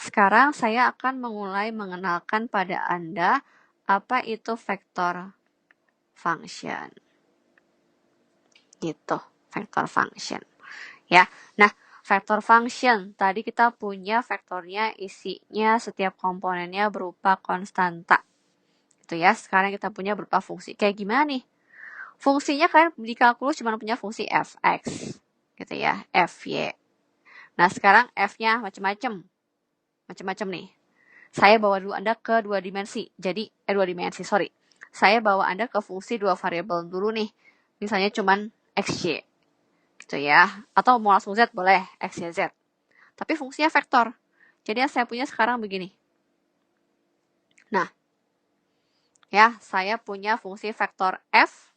Sekarang saya akan mulai mengenalkan pada Anda apa itu vektor function. Gitu, vektor function. Ya. Nah, vektor function tadi kita punya vektornya isinya setiap komponennya berupa konstanta. Gitu ya. Sekarang kita punya berupa fungsi. Kayak gimana nih? Fungsinya kan di kalkulus cuma punya fungsi fx. Gitu ya, fy. Nah, sekarang f-nya macam-macam nih. Saya bawa dulu Anda ke dua dimensi. Saya bawa Anda ke fungsi dua variabel dulu nih. Misalnya cuman xy. Gitu ya. Atau mau langsung z boleh, x, y, z. Tapi fungsinya vektor. Jadi yang saya punya sekarang begini. Nah, ya, saya punya fungsi vektor f.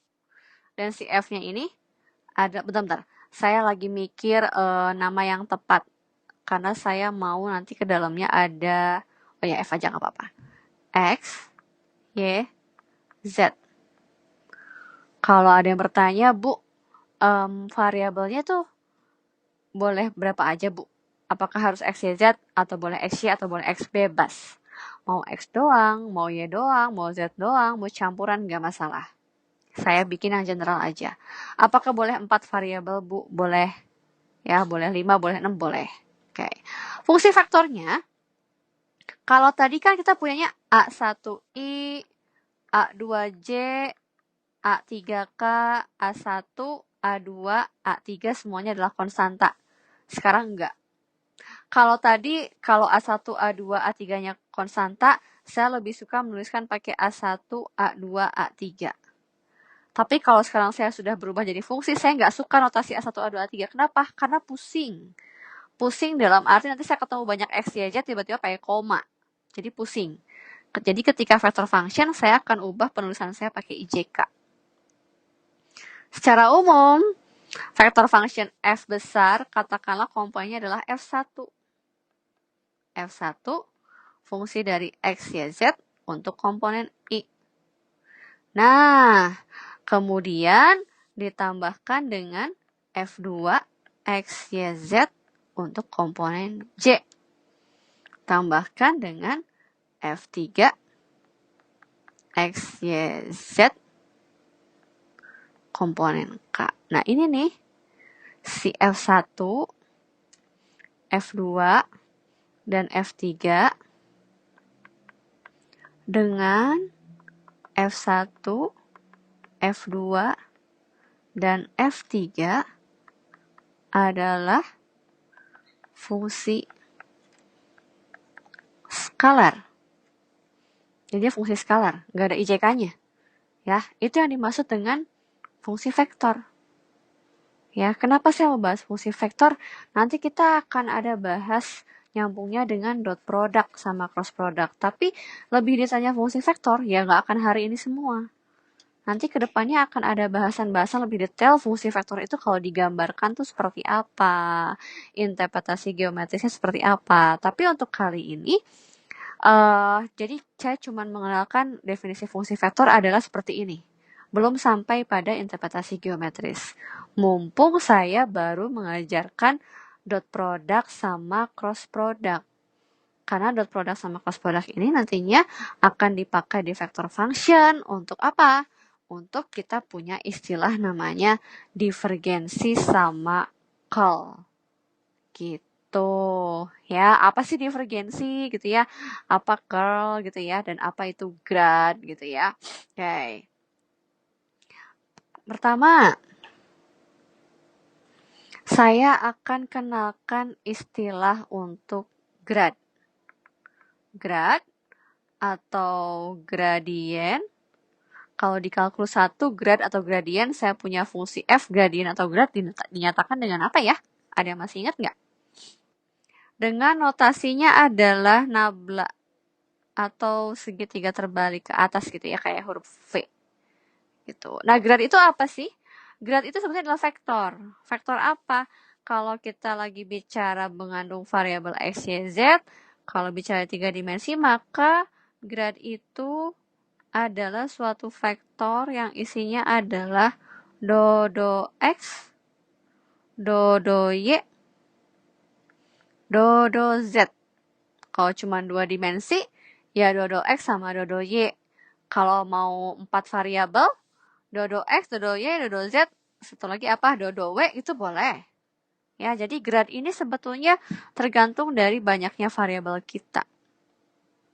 Dan si f-nya ini ada, bentar. Saya lagi mikir nama yang tepat. Karena saya mau nanti ke dalamnya ada, oh ya f aja nggak apa-apa. X, Y, Z. Kalau ada yang bertanya, Bu, variabelnya tuh boleh berapa aja, Bu? Apakah harus X, Y, Z, atau boleh X, Y, atau boleh X bebas? Mau X doang, mau Y doang, mau Z doang, mau campuran, nggak masalah. Saya bikin yang general aja. Apakah boleh 4 variabel, Bu? Boleh. Ya, boleh 5, boleh 6, boleh. Oke. Fungsi faktornya, kalau tadi kan kita punyanya A1I, A2J, A3K, A1, A2, A3 semuanya adalah konstanta. Sekarang enggak. Kalau A1, A2, A3-nya konstanta, saya lebih suka menuliskan pakai A1, A2, A3. Tapi kalau sekarang saya sudah berubah jadi fungsi, saya nggak suka notasi A1, A2, A3. Kenapa? Karena pusing. Pusing dalam arti nanti saya ketemu banyak X, Y, Z, tiba-tiba pakai koma. Jadi pusing. Jadi ketika vector function, saya akan ubah penulisan saya pakai IJK. Secara umum, vector function f besar, katakanlah komponennya adalah f1. F1, fungsi dari x, y, z untuk komponen i. Nah, kemudian ditambahkan dengan f2, x, y, z untuk komponen j. Tambahkan dengan f3, x, y, z komponen k. Nah, ini nih, si f1, f2, dan F3 dengan F1, F2, dan F3 adalah fungsi skalar. Jadi fungsi skalar, nggak ada IJK-nya. Ya, itu yang dimaksud dengan fungsi vektor. Ya, kenapa saya membahas fungsi vektor? Nanti kita akan ada bahas nyambungnya dengan dot product sama cross product. Tapi lebih detailnya fungsi vektor, ya nggak akan hari ini semua. Nanti kedepannya akan ada bahasan-bahasan lebih detail fungsi vektor itu kalau digambarkan tuh seperti apa, interpretasi geometrisnya seperti apa. Tapi untuk kali ini, jadi saya cuma mengenalkan definisi fungsi vektor adalah seperti ini. Belum sampai pada interpretasi geometris. Mumpung saya baru mengajarkan dot product sama cross product. Karena dot product sama cross product ini nantinya akan dipakai di vector function untuk apa? Untuk kita punya istilah namanya divergensi sama curl. Gitu. Ya, apa sih divergensi gitu ya? Apa curl gitu ya? Dan apa itu grad gitu ya? Oke. Pertama, saya akan kenalkan istilah untuk grad. Grad atau gradien. Kalau di kalkulus 1, grad atau gradien, saya punya fungsi f, gradien atau grad dinyatakan dengan apa ya? Ada yang masih ingat nggak? Dengan notasinya adalah nabla atau segitiga terbalik ke atas gitu ya, kayak huruf V. Gitu. Nah, grad itu apa sih? Grad itu sebenarnya adalah vektor. Vektor apa? Kalau kita lagi bicara mengandung variabel x, y, z, kalau bicara 3 dimensi, maka grad itu adalah suatu vektor yang isinya adalah do x, do y, do z. Kalau cuma 2 dimensi, ya dodo X sama dodo Y. Kalau mau 4 variabel, dodo X, dodo Y, dodo Z, satu lagi apa? Dodo W, itu boleh. Ya, jadi grad ini sebetulnya tergantung dari banyaknya variabel kita.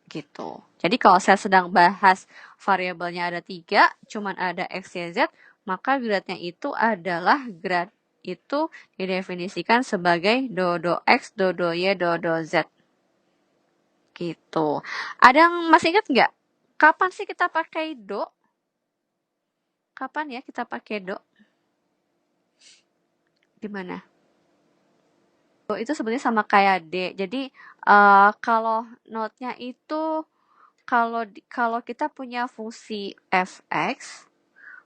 Gitu. Jadi kalau saya sedang bahas variabelnya ada 3, cuman ada X, Y, Z, maka gradnya itu adalah grad itu didefinisikan sebagai dodo X, dodo Y, dodo Z. Gitu. Ada yang masih ingat nggak? Kapan sih kita pakai do? Kapan ya kita pakai do? Gimana? Do itu sebenarnya sama kayak D. Jadi kalau notnya itu kalau kita punya fungsi fx,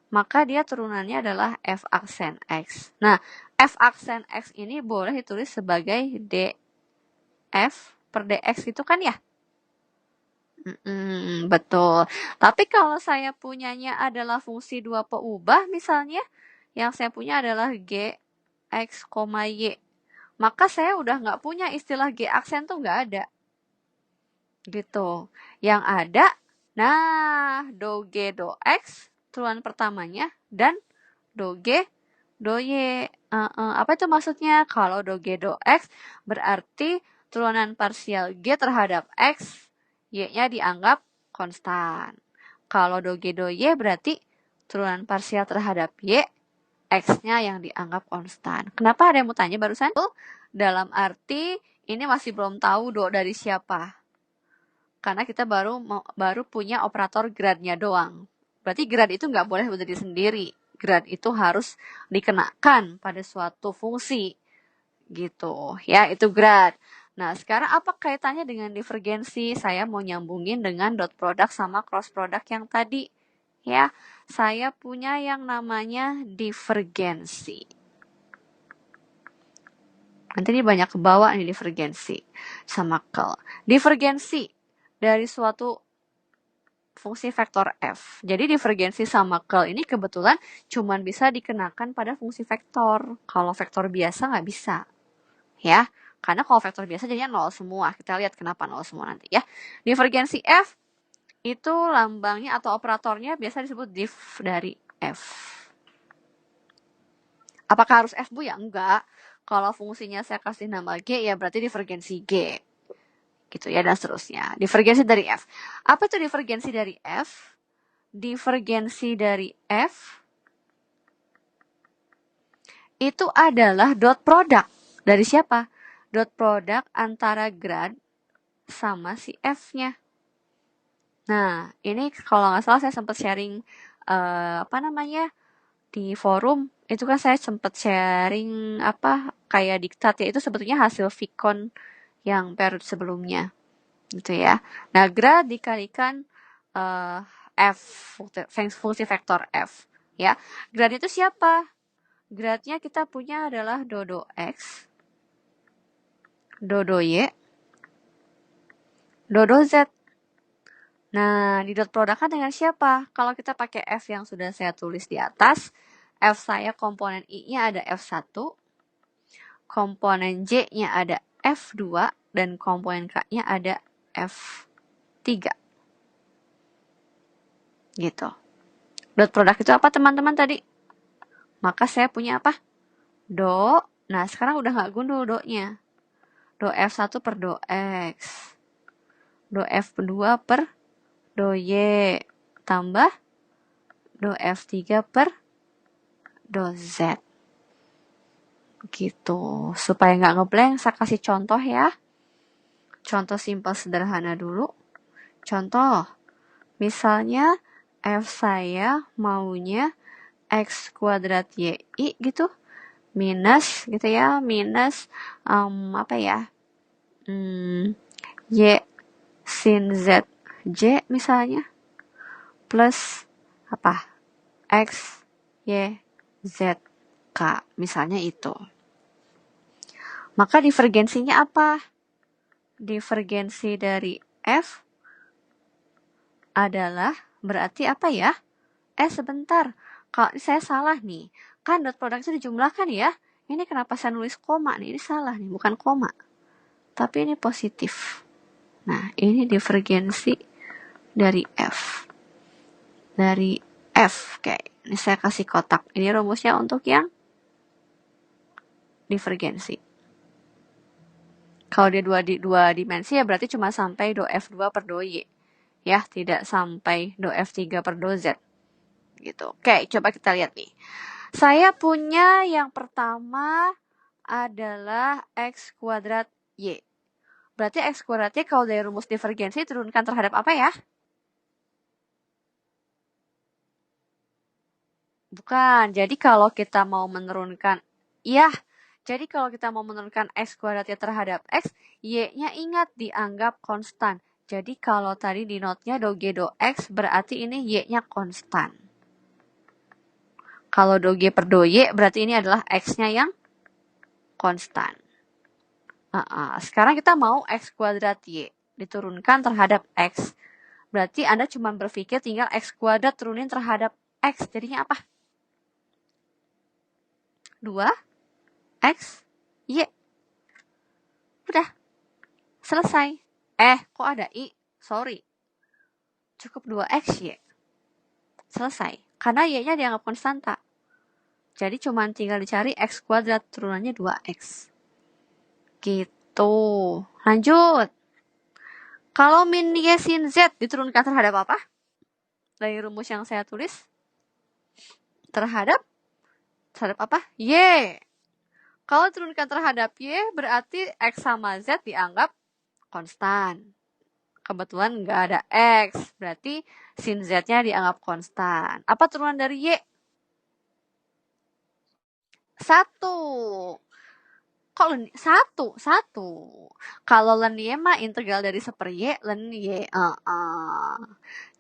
maka dia turunannya adalah f aksen x. Nah, f aksen x ini boleh ditulis sebagai df per dx itu kan ya? Betul. Tapi kalau saya punyanya adalah fungsi 2 peubah misalnya, yang saya punya adalah g, x, y. Maka saya udah nggak punya istilah g aksen tuh nggak ada. Gitu. Yang ada, nah, do g, do x, turunan pertamanya, dan do g, do y. Apa itu maksudnya? Kalau do g, do x, berarti turunan parsial g terhadap x, y-nya dianggap konstan. Kalau do g, do y berarti turunan parsial terhadap y, x-nya yang dianggap konstan. Kenapa ada yang mau tanya barusan? Dalam arti ini masih belum tahu do dari siapa. Karena kita baru punya operator gradnya doang. Berarti grad itu nggak boleh berdiri sendiri. Grad itu harus dikenakan pada suatu fungsi. Gitu. Ya, itu grad. Nah, sekarang apa kaitannya dengan divergensi? Saya mau nyambungin dengan dot product sama cross product yang tadi. Ya, saya punya yang namanya divergensi. Nanti ini banyak kebawa nih divergensi sama curl. Divergensi dari suatu fungsi vektor f. Jadi divergensi sama curl ini kebetulan cuma bisa dikenakan pada fungsi vektor. Kalau vektor biasa nggak bisa. Ya, karena kalau vektor biasa jadinya 0 semua. Kita lihat kenapa 0 semua nanti ya. Divergensi f itu lambangnya atau operatornya biasa disebut div dari f. Apakah harus f, Bu? Ya enggak. Kalau fungsinya saya kasih nama g, ya berarti divergensi g. Gitu ya, dan seterusnya. Divergensi dari f. Apa itu divergensi dari f? Divergensi dari f itu adalah dot product. Dari siapa? Dot product antara grad sama si f-nya. Nah, ini kalau nggak salah saya sempat sharing di forum. Itu kan saya sempat sharing kayak diktat ya. Itu sebetulnya hasil Vicon yang periode sebelumnya. Gitu ya. Nah, grad dikalikan f, fungsi vektor f. Ya, grad itu siapa? Gradnya kita punya adalah dodo x, dodo y, dodo z. Nah, di dot produknya dengan siapa? Kalau kita pakai f yang sudah saya tulis di atas, f saya komponen i-nya ada f1, komponen j-nya ada f2, dan komponen k-nya ada f3. Gitu. Dot produk itu apa teman-teman tadi? Maka saya punya apa? Do. Nah, sekarang udah nggak gundul do-nya. Do f1 per do x. Do f2 per do y. Tambah do f3 per do z. Gitu. Supaya nggak ngeblank, saya kasih contoh ya. Contoh simpel sederhana dulu. Contoh, misalnya f saya maunya x kuadrat y gitu. Minus gitu ya, minus y sin z j misalnya. Plus x y z k. Misalnya itu. Maka divergensinya apa? Divergensi dari f adalah berarti apa ya? Sebentar. Kalau saya salah nih. Kan dot product itu dijumlahkan ya. Ini kenapa saya nulis koma nih? Ini salah nih, bukan koma. Tapi ini positif. Nah, ini divergensi dari F. Dari F, kayak ini saya kasih kotak. Ini rumusnya untuk yang divergensi. Kalau dia dua dimensi ya berarti cuma sampai do F2 per do Y. Ya, tidak sampai do F3 per do Z. Gitu. Oke, coba kita lihat nih. Saya punya yang pertama adalah X kuadrat Y. Berarti X kuadrat Y kalau dari rumus divergensi turunkan terhadap apa ya? Bukan. Jadi kalau kita mau menurunkan, jadi kalau kita mau menurunkan X kuadratnya terhadap X, Y-nya ingat dianggap konstan. Jadi kalau tadi di note-nya do G do X, berarti ini Y-nya konstan. Kalau do G per do Y, berarti ini adalah X-nya yang konstan. Sekarang kita mau X kuadrat Y diturunkan terhadap X. Berarti Anda cuma berpikir tinggal X kuadrat turunin terhadap X. Jadinya apa? 2X Y. Udah. Selesai. Kok ada I? Sorry. Cukup 2X Y. Selesai. Karena Y-nya dianggap konstanta. Jadi cuma tinggal dicari X kuadrat turunannya 2X. Gitu. Lanjut. Kalau min Y sin Z diturunkan terhadap apa? Dari rumus yang saya tulis. Terhadap apa? Y. Kalau turunkan terhadap Y, berarti X sama Z dianggap konstan. Kebetulan nggak ada X, berarti sin Z-nya dianggap konstan. Apa turunan dari Y? 1. Kok satu. Kalau len Y mah integral dari 1/Y, len Y.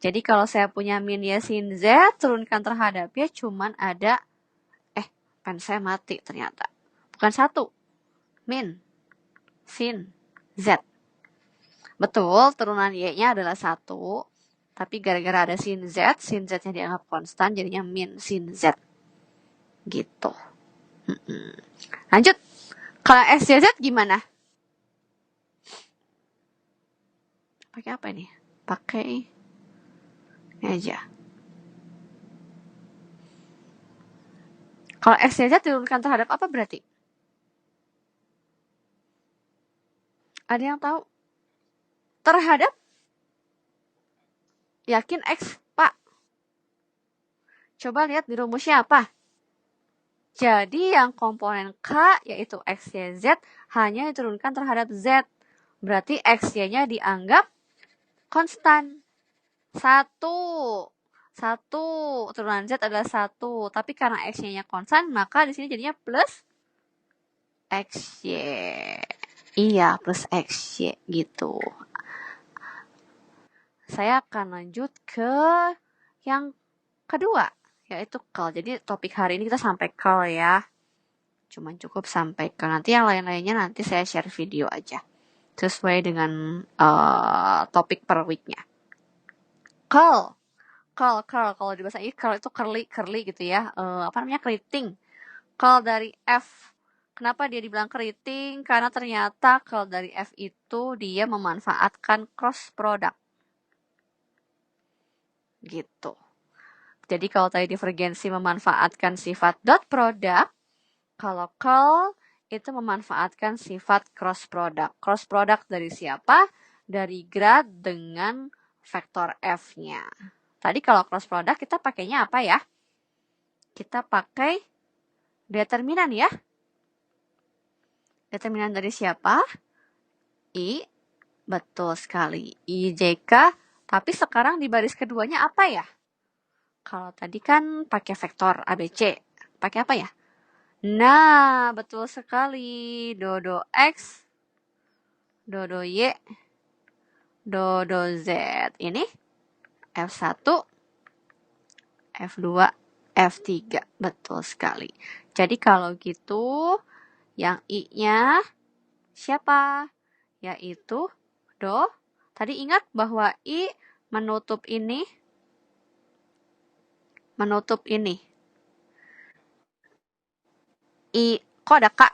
Jadi kalau saya punya min Y sin Z, turunkan terhadap Y cuman ada, pen saya mati ternyata. Bukan 1. Min sin Z. Betul, turunan Y-nya adalah 1. Tapi gara-gara ada sin Z-nya dianggap konstan, jadinya min sin Z. Gitu. Lanjut. Kalau SJZ gimana? Pakai apa ini? Pakai ini aja. Kalau SJZ diturunkan terhadap apa berarti? Ada yang tahu? Terhadap? Yakin X, Pak? Coba lihat di rumusnya apa? Jadi yang komponen K, yaitu X, Y, Z, hanya diturunkan terhadap Z. Berarti X, Y-nya dianggap konstan. 1. Turunan Z adalah 1. Tapi karena X-nya konstan, maka di sini jadinya plus XY. Iya, plus XY gitu. Saya akan lanjut ke yang kedua, yaitu curl. Jadi topik hari ini kita sampai curl ya. Cuman cukup sampai curl. Nanti yang lain-lainnya nanti saya share video aja. Sesuai dengan topik per weeknya. Curl. Kalau di bahasa Inggris curl itu curly gitu ya. Keriting. Curl dari F. Kenapa dia dibilang keriting? Karena ternyata curl dari F itu dia memanfaatkan cross product. Gitu. Jadi kalau tadi divergensi memanfaatkan sifat dot product, kalau curl itu memanfaatkan sifat cross product. Cross product dari siapa? Dari grad dengan vektor F-nya. Tadi kalau cross product kita pakainya apa ya? Kita pakai determinan ya. Determinan dari siapa? I. Betul sekali. IJK. Tapi sekarang di baris keduanya apa ya? Kalau tadi kan pakai vektor ABC. Pakai apa ya? Nah, betul sekali. Dodo X, dodo Y, dodo Z. Ini F1, F2, F3. Betul sekali. Jadi kalau gitu, yang I-nya siapa? Yaitu do. Tadi ingat bahwa I menutup ini. I, kok ada K?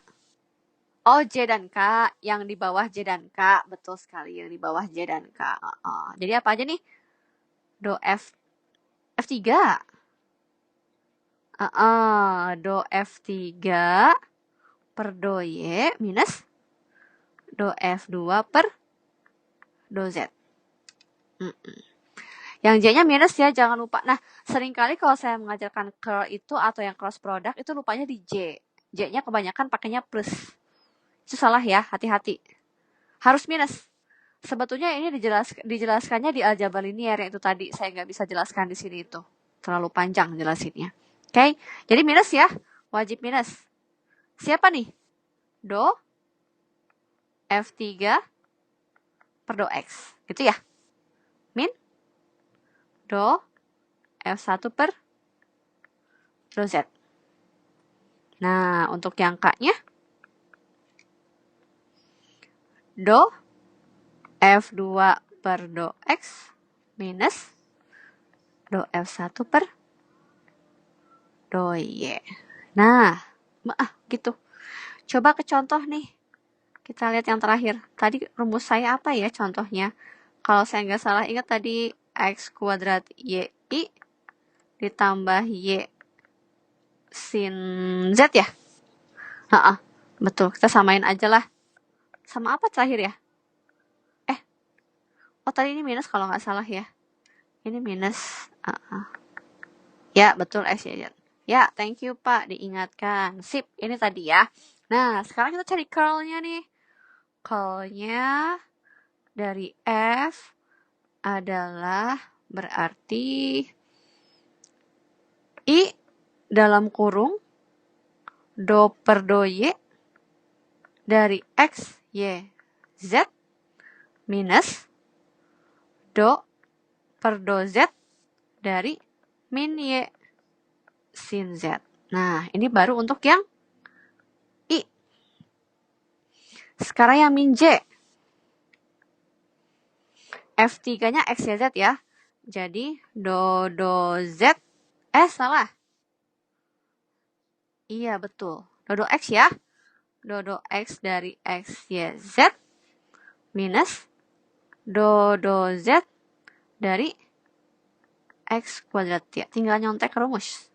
Oh, J dan K. Yang di bawah J dan K. Betul sekali, yang di bawah J dan K. Jadi apa aja nih? Do F3. Do F3 per do Y minus do F2 per do Z. Yang J-nya minus ya, jangan lupa. Nah, seringkali kalau saya mengajarkan curl itu atau yang cross product itu lupanya di J. J-nya kebanyakan pakainya plus. Itu salah ya, hati-hati. Harus minus. Sebetulnya ini dijelaskannya di aljabar linier yang itu tadi. Saya nggak bisa jelaskan di sini itu. Terlalu panjang jelasinnya. Oke, jadi minus ya. Wajib minus. Siapa nih? Do F3 per do X. Gitu ya. Min do F1 per do Z. Nah, untuk yang K-nya, do F2 per do X minus do F1 per do Y. Nah, gitu. Coba ke contoh nih. Kita lihat yang terakhir. Tadi rumus saya apa ya contohnya? Kalau saya nggak salah ingat tadi X kuadrat YI ditambah Y sin Z ya? Betul. Kita samain aja lah. Sama apa terakhir ya? Oh, tadi ini minus kalau nggak salah ya. Ini minus. Ya, betul X, Y, Z. Ya, thank you Pak, diingatkan. Sip, ini tadi ya. Nah, sekarang kita cari curl-nya nih. Curl-nya dari F adalah berarti I dalam kurung do per do Y dari X, Y, Z minus do per do Z dari min Y sin Z. Nah, ini baru untuk yang I. Sekarang yang min J. F3-nya X, Y, Z ya. Jadi, do Z. Salah. Iya, betul. Do X ya. Do X dari X, Y, Z minus do Z dari X kuadrat ya. Tinggal nyontek rumus.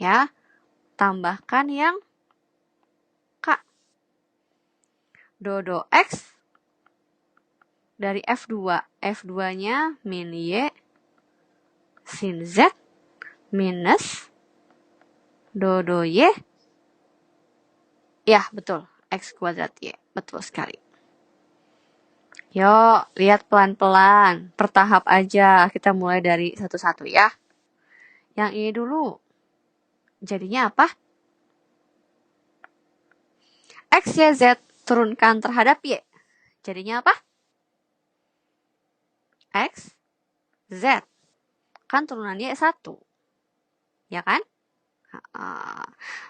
Ya. Tambahkan yang K. Do X dari F2. F2-nya min Y sin Z minus do Y. Ya, betul. X kuadrat Y. Betul sekali. Yuk, lihat pelan-pelan. Bertahap aja. Kita mulai dari satu-satu ya. Yang ini dulu. Jadinya apa? X, Y, Z turunkan terhadap Y. Jadinya apa? X, Z. Kan turunan Y 1. Ya kan?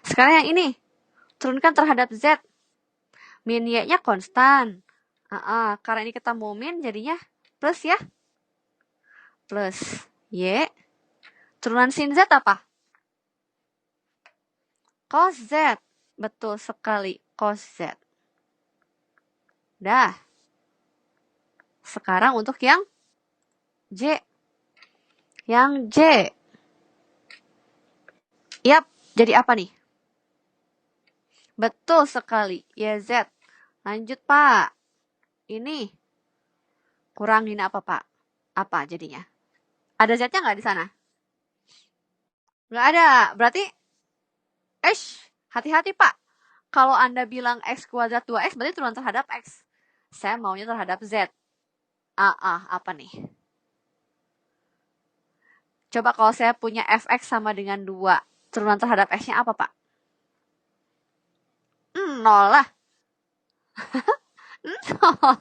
Sekarang yang ini. Turunkan terhadap Z. Min Y-nya konstan. Karena ini kita mau min, jadinya plus ya. Plus Y. Turunan sin Z apa? Cos Z. Betul sekali. Cos Z. Dah. Sekarang untuk yang J. Yang J. Yap, jadi apa nih? Betul sekali, YZ. Lanjut, Pak. Ini. Kurangin apa, Pak? Apa jadinya? Ada Z-nya nggak di sana? Nggak ada. Berarti, hati-hati, Pak. Kalau Anda bilang X kuadrat 2X, berarti turunan terhadap X. Saya maunya terhadap Z. Apa nih? Coba kalau saya punya Fx sama dengan 2, turunan terhadap X-nya apa, Pak? 0 lah. 0.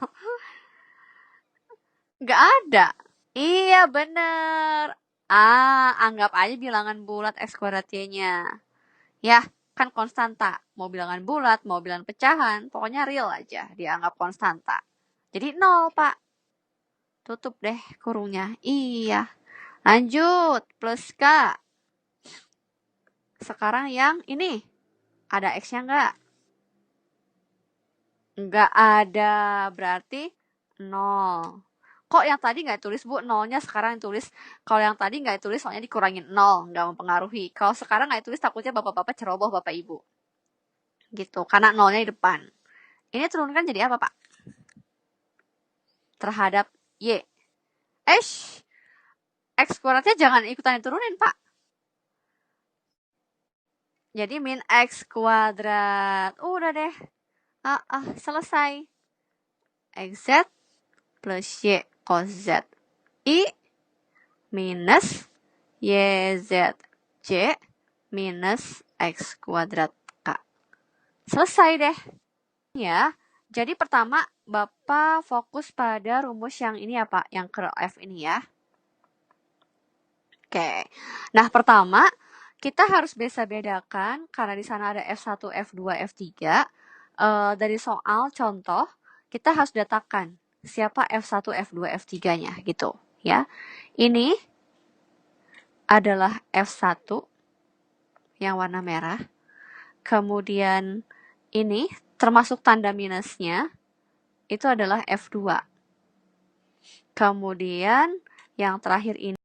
Nggak ada. Iya, bener. Anggap aja bilangan bulat X kuadrat Y-nya. Ya, kan konstanta. Mau bilangan bulat, mau bilangan pecahan, pokoknya real aja. Dianggap konstanta. Jadi 0, Pak. Tutup deh kurungnya. Iya. Lanjut, plus K. Sekarang yang ini. Ada X-nya nggak? Nggak ada, berarti 0. Kok yang tadi nggak tulis, Bu? Nolnya sekarang tulis. Kalau yang tadi nggak tulis, soalnya dikurangin 0. Nggak mempengaruhi. Kalau sekarang nggak tulis, takutnya bapak-bapak ceroboh, Bapak Ibu. Gitu, karena nolnya di depan. Ini turunkan jadi apa, Pak? Terhadap Y. X kuadratnya jangan ikutan diturunin, Pak. Jadi min X kuadrat. Udah deh. Selesai. XZ plus Y cos Z. I minus YZC minus X kuadrat K. Selesai deh. Ya, jadi pertama Bapak fokus pada rumus yang ini ya Pak, yang curl F ini ya. Oke, nah pertama kita harus bisa bedakan karena di sana ada F1, F2, F3. Dari soal contoh, kita harus datakan siapa F1, F2, F3-nya gitu ya. Ini adalah F1 yang warna merah. Kemudian ini termasuk tanda minusnya itu adalah F2. Kemudian yang terakhir ini